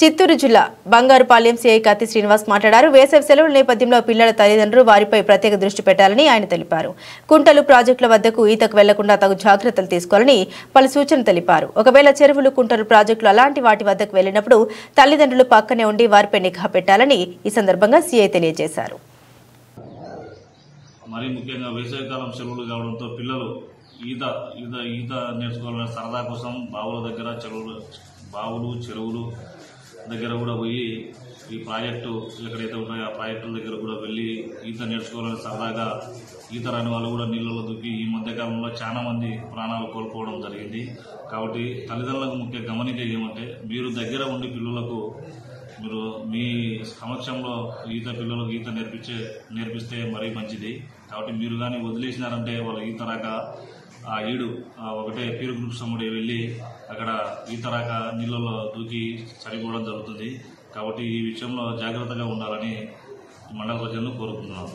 చిత్తూరు జిల్లా బంగారుపాలెం సీఐ కత్తి శ్రీనివాస్ మాట్లాడారు. వేసవి సెలవుల నేపథ్యంలో పిల్లల తల్లిదండ్రులు వారిపై ప్రత్యేక దృష్టి పెట్టాలని ఆయన తెలిపారు. కుంటలు ప్రాజెక్టుల వద్దకు ఈతకు వెళ్లకుండా తగు జాగ్రత్తలు తీసుకోవాలని పలు సూచనలు తెలిపారు. ఒకవేళ చెరువులు, కుంటలు ప్రాజెక్టులు అలాంటి వాటి వద్దకు వెళ్లినప్పుడు తల్లిదండ్రులు పక్కనే ఉండి వారిపై నిఘా పెట్టాలని ఈ సందర్భంగా సీఐ తెలియజేశారు. మరి ముఖ్యంగా వేసవికాలం సెలవులు కావడంతో పిల్లలు ఈత నేర్చుకోవాలనే సరదా కోసం బావులు చెరువులు దగ్గర కూడా పోయి ఈ ప్రాజెక్టు ఎక్కడైతే ఉన్నాయో ఆ ప్రాజెక్టుల దగ్గర కూడా వెళ్ళి ఈత నేర్చుకోవాలని సరదాగా ఈత రాని వాళ్ళు కూడా నీళ్ళలో దూకి ఈ మధ్యకాలంలో చాలా మంది ప్రాణాలు కోల్పోవడం జరిగింది. కాబట్టి తల్లిదండ్రులకు ముఖ్య గమనిక ఏమంటే మీరు దగ్గర ఉండి పిల్లలకు మీరు మీ సమక్షంలో పిల్లలకు ఈత నేర్పిస్తే మరీ మంచిది. కాబట్టి మీరు కానీ వదిలేసినారంటే వాళ్ళు ఈత రాక ఆ ఈడు ఒకటే పీరు గ్రూప్ సమ్ముడి వెళ్ళి అక్కడ ఈత రాక నీళ్ళలో దూకి చనిపోవడం జరుగుతుంది. కాబట్టి ఈ విషయంలో జాగ్రత్తగా ఉండాలని మండల ప్రజలను కోరుకుంటున్నాను.